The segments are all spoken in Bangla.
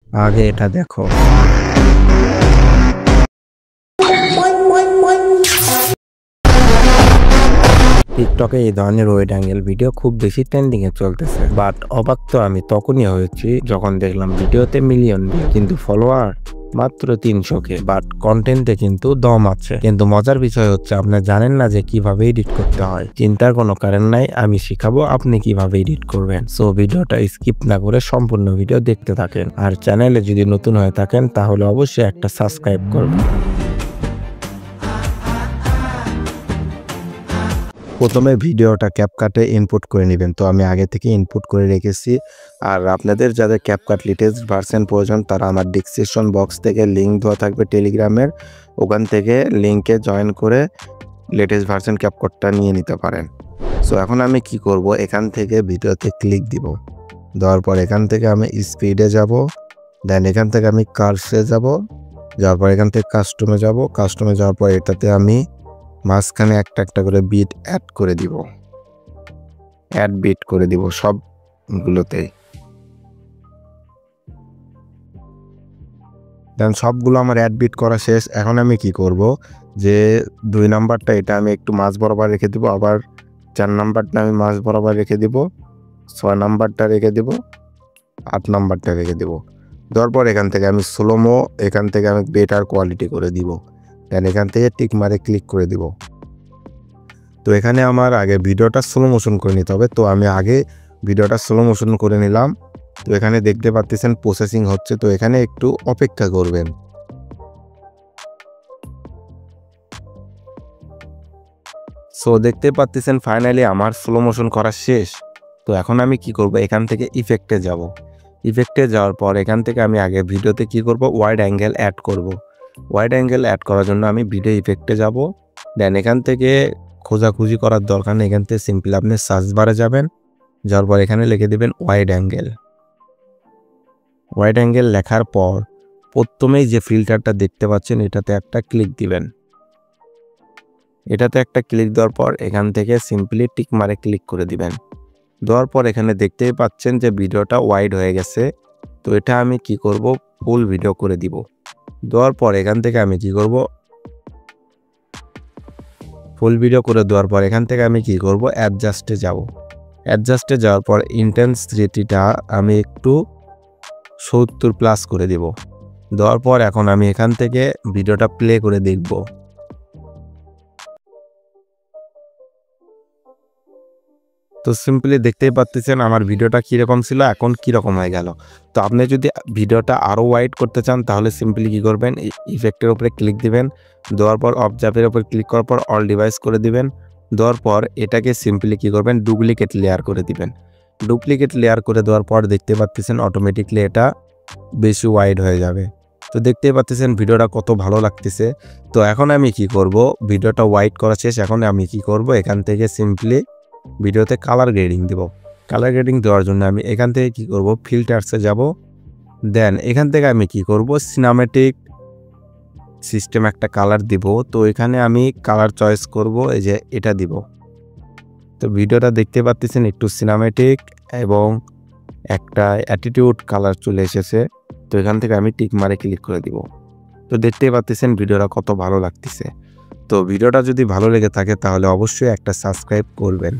আগে এটা দেখো। টিকটকে এই ধরনের ওয়াইড অ্যাঙ্গেল ভিডিও খুব বেশি ট্রেন্ডিং এ চলতেছে, বাট অবাক তো আমি তখনই হয়েছি যখন দেখলাম ভিডিওতে মিলিয়ন ভিউ কিন্তু ফলোয়ার মাত্র 300K, বাট কন্টেন্টে কিন্তু দম আছে। কিন্তু মজার বিষয় হচ্ছে আপনি জানেন না যে কিভাবে এডিট করতে হয়। চিন্তার কোনো কারণ নাই, আমি শিখাবো আপনি কিভাবে এডিট করবেন। সো ভিডিওটা স্কিপ না করে সম্পূর্ণ ভিডিও দেখতে থাকেন। আর চ্যানেলে যদি নতুন হয়ে থাকেন তাহলে অবশ্যই একটা সাবস্ক্রাইব করবেন। প্রথমে ভিডিওটা ক্যাপকাটে ইনপুট করে নেবেন। তো আমি আগে থেকে ইনপুট করে রেখেছি। আর আপনাদের যাদের ক্যাপকাট লেটেস্ট ভার্সন প্রয়োজন তারা আমার ডিসক্রিপশন বক্স থেকে লিঙ্ক দেওয়া থাকবে টেলিগ্রামের, ওখান থেকে লিঙ্কে জয়েন করে লেটেস্ট ভার্সন ক্যাপকাটটা নিয়ে নিতে পারেন। সো এখন আমি কি করব, এখান থেকে ভিডিওতে ক্লিক দিব। দেওয়ার পর এখান থেকে আমি স্পিডে যাব, দেন এখান থেকে আমি কার্সে যাব, যাওয়ার পর এখান থেকে কাস্টমে যাব। কাস্টমে যাওয়ার পর এটাতে আমি মাঝখানে একটা একটা করে বিট অ্যাড করে দিব, অ্যাড বিট করে দিব সবগুলোতেই। দেন সবগুলো আমার অ্যাড বিট করা শেষ। এখন আমি কি করব, যে 2 নাম্বারটা এটা আমি একটু মাঝ বরাবর রেখে দিব, আবার 4 নাম্বারটা আমি মাঝ বরাবর রেখে দিব, 6 নাম্বারটা রেখে দিব, 8 নাম্বারটা রেখে দিব। দেওয়ার পর এখান থেকে আমি স্লোমো, এখান থেকে আমি বেটার কোয়ালিটি করে দিব। দেন এখান থেকে টিক মারে ক্লিক করে দিব। তো এখানে আমার আগে ভিডিওটা স্লো মোশন করে নিতে হবে। তো আমি আগে ভিডিওটা স্লো মোশন করে নিলাম। তো এখানে দেখতে পাচ্ছেন প্রসেসিং হচ্ছে, তো এখানে একটু অপেক্ষা করবেন। সো দেখতে পাচ্ছেন ফাইনালি আমার স্লো মোশন করা শেষ। তো এখন আমি কি করব, এখান থেকে ইফেক্টে যাব। ইফেক্টে যাওয়ার পর এখান থেকে আমি আগে ভিডিওতে কি করব, ওয়াইড অ্যাঙ্গেল অ্যাড করব। ওয়াইড অ্যাঙ্গেল অ্যাড করার জন্য আমি ভিডিও ইফেক্টে যাব। দেন এখান থেকে খোঁজাখুঁজি করার দরকার নেই, এখান থেকে সিম্পলি আপনি সার্চ বারে যাবেন, যাওয়ার পর এখানে লিখে দেবেন ওয়াইড অ্যাঙ্গেল। ওয়াইড অ্যাঙ্গেল লেখার পর প্রথমেই যে ফিল্টারটা দেখতে পাচ্ছেন এটাতে একটা ক্লিক দিবেন। এটাতে একটা ক্লিক দেওয়ার পর এখান থেকে সিম্পলি টিক মারে ক্লিক করে দিবেন। দেওয়ার পর এখানে দেখতেই পাচ্ছেন যে ভিডিওটা ওয়াইড হয়ে গেছে। তো এটা আমি কি করব, ফুল ভিডিও করে দিব। দেওয়ার পর এখান থেকে আমি কি করব, ফুল ভিডিও করে দেওয়ার পর এখান থেকে আমি কি করব, অ্যাডজাস্টে যাব। অ্যাডজাস্টে যাওয়ার পর ইন্টেন্সিটিটা আমি একটু 70+ করে দিব। দেওয়ার পর এখন আমি এখান থেকে ভিডিওটা প্লে করে দেখব। তো সিম্পলি দেখতেই পাচ্ছেন আমার ভিডিওটা কীরকম ছিল, এখন কীরকম হয়ে গেল। তো আপনি যদি ভিডিওটা আরও ওয়াইড করতে চান তাহলে সিম্পলি কী করবেন, ইফেক্টের উপরে ক্লিক দিবেন। দেওয়ার পর অবজার্ভের উপরে ক্লিক করার পর অল ডিভাইস করে দিবেন। দেওয়ার পর এটাকে সিম্পলি কী করবেন, ডুপ্লিকেট লেয়ার করে দিবেন। ডুপ্লিকেট লেয়ার করে দেওয়ার পর দেখতে পাচ্ছেন অটোমেটিকলি এটা বেশি ওয়াইড হয়ে যাবে। তো দেখতেই পাচ্ছেন ভিডিওটা কত ভালো লাগতেছে। তো এখন আমি কি করব, ভিডিওটা ওয়াইড করা শেষ। এখন আমি কি করব, এখান থেকে সিম্পলি ভিডিওতে কালার গ্রেডিং দেব। কালার গ্রেডিং দেওয়ার জন্য আমি এখান থেকে কি করব, ফিল্টারসে যাব। দেন এখান থেকে আমি কি করব, সিনেম্যাটিক সিস্টেম একটা কালার দিব। তো এখানে আমি কালার চয়েস করব, এই যে এটা দিব। তো ভিডিওটা দেখতে পাচ্ছেন একটু সিনেম্যাটিক এবং একটা অ্যাটিটিউড কালার চলে এসেছে। তো এখান থেকে আমি টিক মারে ক্লিক করে দিব। তো দেখতেই পাচ্ছেন ভিডিওটা কত ভালো লাগতেছে। তো ভিডিওটা যদি ভালো লেগে থাকে তাহলে অবশ্যই একটা সাবস্ক্রাইব করবেন।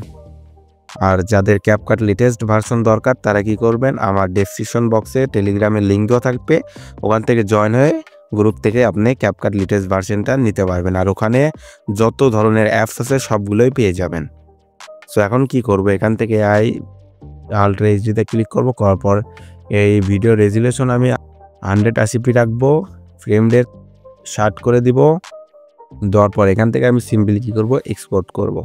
আর যাদের ক্যাপকাট লেটেস্ট ভার্সন দরকার তারা কি করবেন, আমার ডেসক্রিপশন বক্সে টেলিগ্রামের লিঙ্ক দেওয়া থাকবে, ওখান থেকে জয়েন হয়ে গ্রুপ থেকে আপনি ক্যাপকাট লেটেস্ট ভার্সনটা নিতে পারবেন। আর ওখানে যত ধরনের অ্যাপস আছে সবগুলোই পেয়ে যাবেন। সো এখন কি করব, এখান থেকে আল্ট্রা এইচডিতে ক্লিক করব। করার পর এই ভিডিও রেজুলেশন আমি 180p রাখবো, ফ্রেম রেট 60 করে দিব। দেওয়ার পর এখান থেকে আমি সিম্পলি কী করব, এক্সপোর্ট করব।